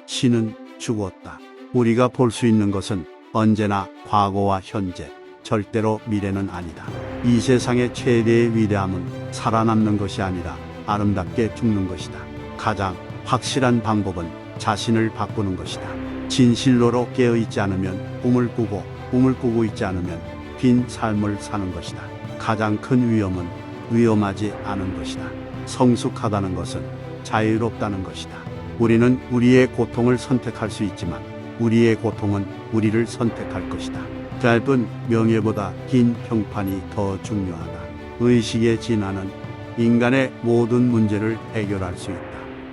신은 죽었다. 우리가 볼 수 있는 것은 언제나 과거와 현재, 절대로 미래는 아니다. 이 세상의 최대의 위대함은 살아남는 것이 아니라 아름답게 죽는 것이다. 가장 확실한 방법은 자신을 바꾸는 것이다. 진실로로 깨어있지 않으면 꿈을 꾸고, 꿈을 꾸고 있지 않으면 빈 삶을 사는 것이다. 가장 큰 위험은 위험하지 않은 것이다. 성숙하다는 것은 자유롭다는 것이다. 우리는 우리의 고통을 선택할 수 있지만 우리의 고통은 우리를 선택할 것이다. 짧은 명예보다 긴 평판이 더 중요하다. 의식의 진화는 인간의 모든 문제를 해결할 수 있다.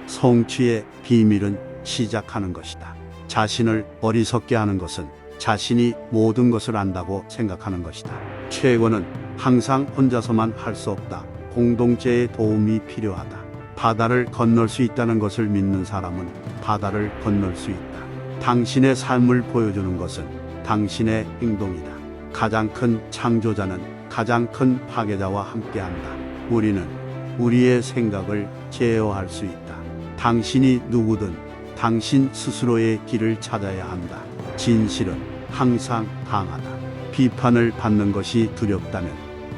성취의 비밀은 시작하는 것이다. 자신을 어리석게 하는 것은 자신이 모든 것을 안다고 생각하는 것이다. 최고는 항상 혼자서만 할 수 없다. 공동체의 도움이 필요하다. 바다를 건널 수 있다는 것을 믿는 사람은 바다를 건널 수 있다. 당신의 삶을 보여주는 것은 당신의 행동이다. 가장 큰 창조자는 가장 큰 파괴자와 함께한다. 우리는 우리의 생각을 제어할 수 있다. 당신이 누구든 당신 스스로의 길을 찾아야 한다. 진실은 항상 강하다. 비판을 받는 것이 두렵다면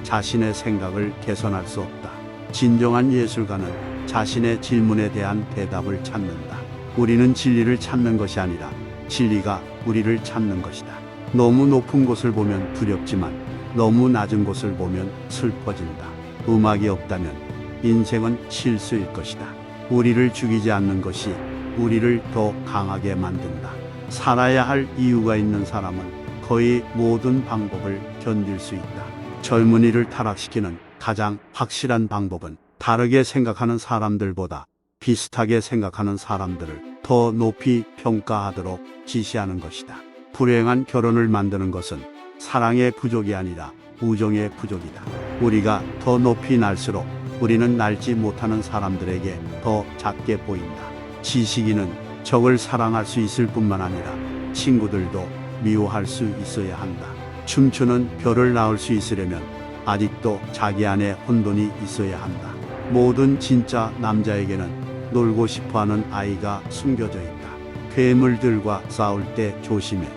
자신의 생각을 개선할 수 없다. 진정한 예술가는 자신의 질문에 대한 대답을 찾는다. 우리는 진리를 찾는 것이 아니라 진리가 우리를 찾는 것이다. 너무 높은 곳을 보면 두렵지만 너무 낮은 곳을 보면 슬퍼진다. 음악이 없다면 인생은 실수일 것이다. 우리를 죽이지 않는 것이 우리를 더 강하게 만든다. 살아야 할 이유가 있는 사람은 거의 모든 방법을 견딜 수 있다. 젊은이를 타락시키는 가장 확실한 방법은 다르게 생각하는 사람들보다 비슷하게 생각하는 사람들을 더 높이 평가하도록 지시하는 것이다. 불행한 결혼을 만드는 것은 사랑의 부족이 아니라 우정의 부족이다. 우리가 더 높이 날수록 우리는 날지 못하는 사람들에게 더 작게 보인다. 지식인은 적을 사랑할 수 있을 뿐만 아니라 친구들도 미워할 수 있어야 한다. 춤추는 별을 낳을 수 있으려면 아직도 자기 안에 혼돈이 있어야 한다. 모든 진짜 남자에게는 놀고 싶어하는 아이가 숨겨져 있다. 괴물들과 싸울 때 조심해.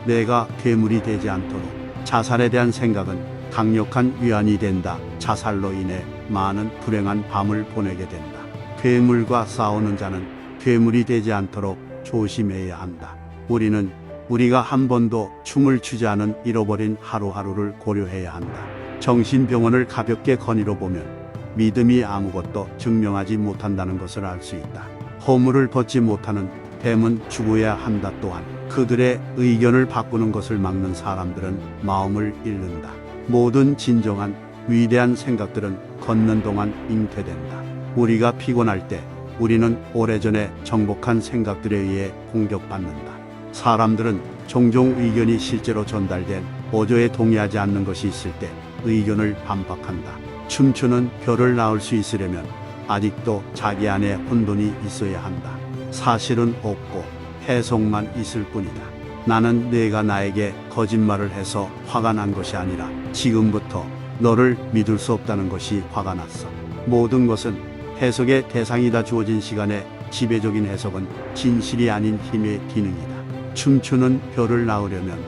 내가 괴물이 되지 않도록. 자살에 대한 생각은 강력한 위안이 된다. 자살로 인해 많은 불행한 밤을 보내게 된다. 괴물과 싸우는 자는 괴물이 되지 않도록 조심해야 한다. 우리는 우리가 한 번도 춤을 추지 않은 잃어버린 하루하루를 고려해야 한다. 정신병원을 가볍게 건의로 보면 믿음이 아무것도 증명하지 못한다는 것을 알 수 있다. 허물을 벗지 못하는 뱀은 죽어야 한다. 또한 그들의 의견을 바꾸는 것을 막는 사람들은 마음을 잃는다. 모든 진정한 위대한 생각들은 걷는 동안 잉태된다. 우리가 피곤할 때 우리는 오래전에 정복한 생각들에 의해 공격받는다. 사람들은 종종 의견이 실제로 전달된 어조에 동의하지 않는 것이 있을 때 의견을 반박한다. 춤추는 별을 낳을 수 있으려면 아직도 자기 안에 혼돈이 있어야 한다. 사실은 없고 해석만 있을 뿐이다. 나는 내가 나에게 거짓말을 해서 화가 난 것이 아니라 지금부터 너를 믿을 수 없다는 것이 화가 났어. 모든 것은 해석의 대상이다. 주어진 시간에 지배적인 해석은 진실이 아닌 힘의 기능이다. 춤추는 별을 낳으려면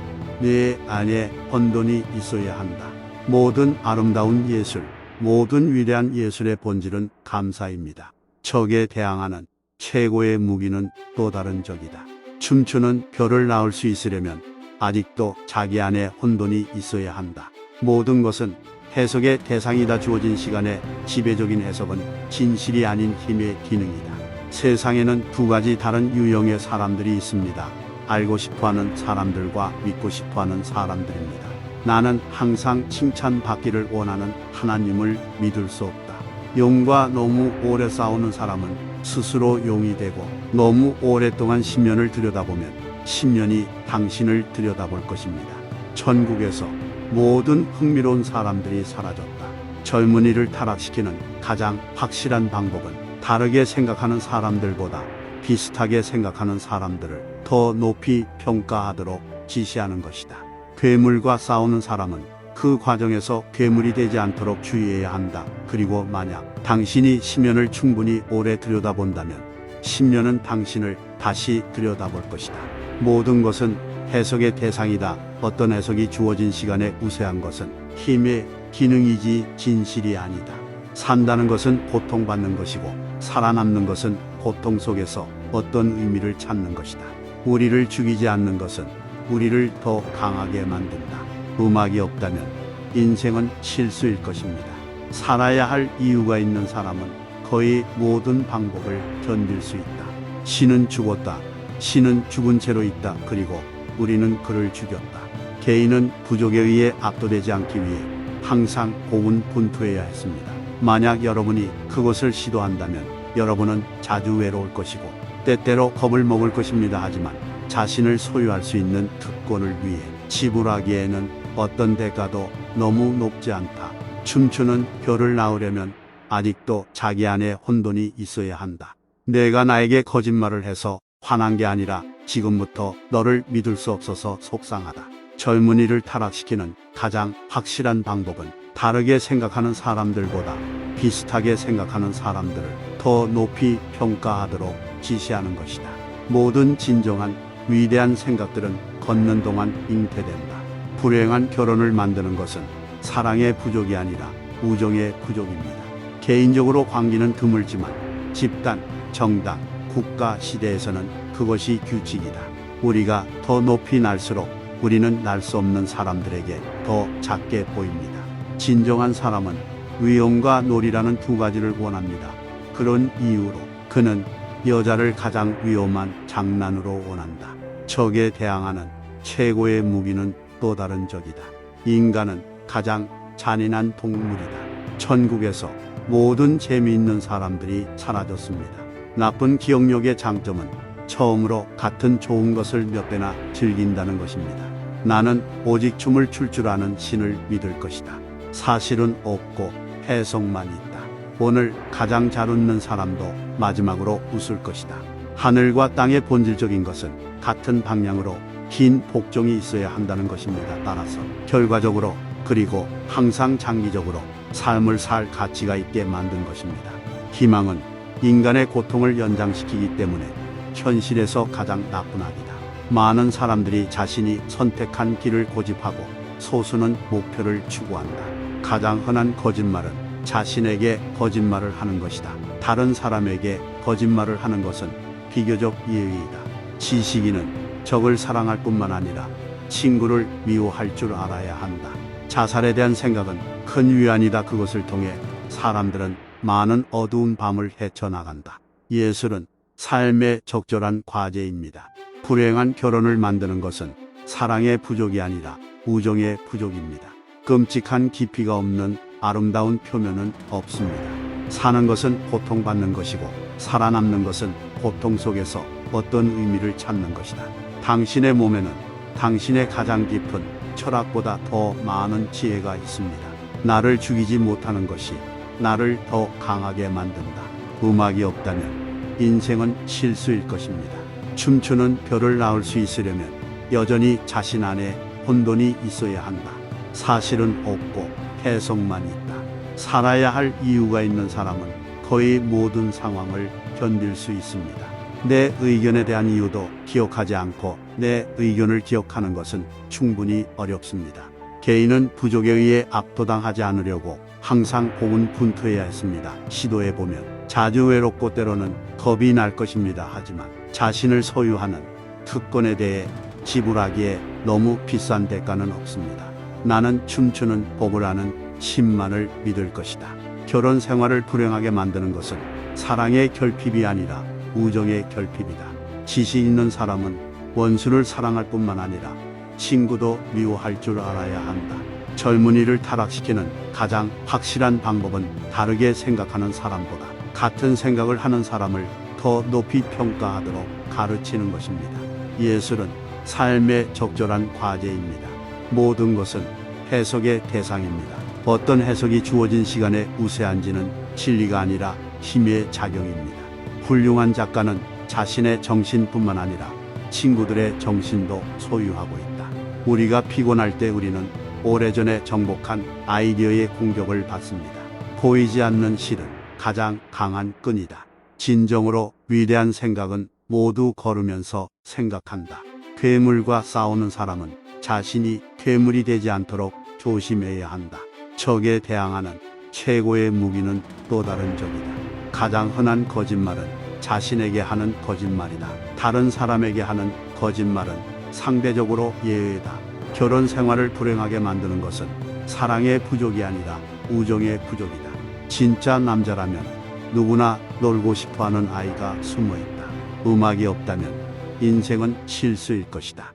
내 안에 혼돈이 있어야 한다. 모든 아름다운 예술, 모든 위대한 예술의 본질은 감사입니다. 적에 대항하는 최고의 무기는 또 다른 적이다. 춤추는 별을 낳을 수 있으려면 아직도 자기 안에 혼돈이 있어야 한다. 모든 것은 해석의 대상이다. 주어진 시간에 지배적인 해석은 진실이 아닌 힘의 기능이다. 세상에는 두 가지 다른 유형의 사람들이 있습니다. 알고 싶어하는 사람들과 믿고 싶어하는 사람들입니다. 나는 항상 칭찬받기를 원하는 하나님을 믿을 수 없다. 용과 너무 오래 싸우는 사람은 스스로 용이 되고 너무 오랫동안 10년을 들여다보면 10년이 당신을 들여다볼 것입니다. 천국에서 모든 흥미로운 사람들이 사라졌다. 젊은이를 타락시키는 가장 확실한 방법은 다르게 생각하는 사람들보다 비슷하게 생각하는 사람들을 더 높이 평가하도록 지시하는 것이다. 괴물과 싸우는 사람은 그 과정에서 괴물이 되지 않도록 주의해야 한다. 그리고 만약 당신이 심연을 충분히 오래 들여다본다면 10년은 당신을 다시 들여다볼 것이다. 모든 것은 해석의 대상이다. 어떤 해석이 주어진 시간에 우세한 것은 힘의 기능이지 진실이 아니다. 산다는 것은 고통받는 것이고 살아남는 것은 고통 속에서 어떤 의미를 찾는 것이다. 우리를 죽이지 않는 것은 우리를 더 강하게 만든다. 음악이 없다면 인생은 실수일 것입니다. 살아야 할 이유가 있는 사람은 거의 모든 방법을 견딜 수 있다. 신은 죽었다. 신은 죽은 채로 있다. 그리고 우리는 그를 죽였다. 개인은 부족에 의해 압도되지 않기 위해 항상 고군분투해야 했습니다. 만약 여러분이 그것을 시도한다면 여러분은 자주 외로울 것이고 때때로 겁을 먹을 것입니다. 하지만 자신을 소유할 수 있는 특권을 위해 지불하기에는 어떤 대가도 너무 높지 않다. 춤추는 별을 낳으려면 아직도 자기 안에 혼돈이 있어야 한다. 내가 나에게 거짓말을 해서 화난 게 아니라 지금부터 너를 믿을 수 없어서 속상하다. 젊은이를 타락시키는 가장 확실한 방법은 다르게 생각하는 사람들보다 비슷하게 생각하는 사람들을 더 높이 평가하도록 지시하는 것이다. 모든 진정한 위대한 생각들은 걷는 동안 잉태된다. 불행한 결혼을 만드는 것은 사랑의 부족이 아니라 우정의 부족입니다. 개인적으로 관계는 드물지만 집단, 정당, 국가 시대에서는 그것이 규칙이다. 우리가 더 높이 날수록 우리는 날 수 없는 사람들에게 더 작게 보입니다. 진정한 사람은 위엄과 놀이라는 두 가지를 원합니다. 그런 이유로 그는 여자를 가장 위험한 장난으로 원한다. 적에 대항하는 최고의 무기는 또 다른 적이다. 인간은 가장 잔인한 동물이다. 천국에서 모든 재미있는 사람들이 사라졌습니다. 나쁜 기억력의 장점은 처음으로 같은 좋은 것을 몇 배나 즐긴다는 것입니다. 나는 오직 춤을 출 줄 아는 신을 믿을 것이다. 사실은 없고 해석만 있다. 오늘 가장 잘 웃는 사람도 마지막으로 웃을 것이다. 하늘과 땅의 본질적인 것은 같은 방향으로 긴 복종이 있어야 한다는 것입니다. 따라서 결과적으로 그리고 항상 장기적으로 삶을 살 가치가 있게 만든 것입니다. 희망은 인간의 고통을 연장시키기 때문에 현실에서 가장 나쁜 악이다. 많은 사람들이 자신이 선택한 길을 고집하고 소수는 목표를 추구한다. 가장 흔한 거짓말은 자신에게 거짓말을 하는 것이다. 다른 사람에게 거짓말을 하는 것은 비교적 예의이다. 지식인은 적을 사랑할 뿐만 아니라 친구를 미워할 줄 알아야 한다. 자살에 대한 생각은 큰 위안이다. 그것을 통해 사람들은 많은 어두운 밤을 헤쳐나간다. 예술은 삶의 적절한 과제입니다. 불행한 결혼을 만드는 것은 사랑의 부족이 아니라 우정의 부족입니다. 끔찍한 깊이가 없는 아름다운 표면은 없습니다. 사는 것은 고통받는 것이고 살아남는 것은 고통 속에서 어떤 의미를 찾는 것이다. 당신의 몸에는 당신의 가장 깊은 철학보다 더 많은 지혜가 있습니다. 나를 죽이지 못하는 것이 나를 더 강하게 만든다. 음악이 없다면 인생은 실수일 것입니다. 춤추는 별을 낳을 수 있으려면 여전히 자신 안에 혼돈이 있어야 한다. 사실은 없고 해석만 있다. 살아야 할 이유가 있는 사람은 거의 모든 상황을 견딜 수 있습니다. 내 의견에 대한 이유도 기억하지 않고 내 의견을 기억하는 것은 충분히 어렵습니다. 개인은 부족에 의해 압도당하지 않으려고 항상 고군분투해야 했습니다. 시도해보면 자주 외롭고 때로는 겁이 날 것입니다. 하지만 자신을 소유하는 특권에 대해 지불하기에 너무 비싼 대가는 없습니다. 나는 춤추는 법을 아는 신만을 믿을 것이다. 결혼 생활을 불행하게 만드는 것은 사랑의 결핍이 아니라 우정의 결핍이다. 지식 있는 사람은 원수를 사랑할 뿐만 아니라 친구도 미워할 줄 알아야 한다. 젊은이를 타락시키는 가장 확실한 방법은 다르게 생각하는 사람보다 같은 생각을 하는 사람을 더 높이 평가하도록 가르치는 것입니다. 예술은 삶의 적절한 과제입니다. 모든 것은 해석의 대상입니다. 어떤 해석이 주어진 시간에 우세한지는 진리가 아니라 힘의 작용입니다. 훌륭한 작가는 자신의 정신뿐만 아니라 친구들의 정신도 소유하고 있다. 우리가 피곤할 때 우리는 오래전에 정복한 아이디어의 공격을 받습니다. 보이지 않는 실은 가장 강한 끈이다. 진정으로 위대한 생각은 모두 걸으면서 생각한다. 괴물과 싸우는 사람은 자신이 괴물이 되지 않도록 조심해야 한다. 적에 대항하는 최고의 무기는 또 다른 적이다. 가장 흔한 거짓말은 자신에게 하는 거짓말이다. 다른 사람에게 하는 거짓말은 상대적으로 예외다. 결혼 생활을 불행하게 만드는 것은 사랑의 부족이 아니라 우정의 부족이다. 진짜 남자라면 누구나 놀고 싶어하는 아이가 숨어 있다. 음악이 없다면 인생은 실수일 것이다.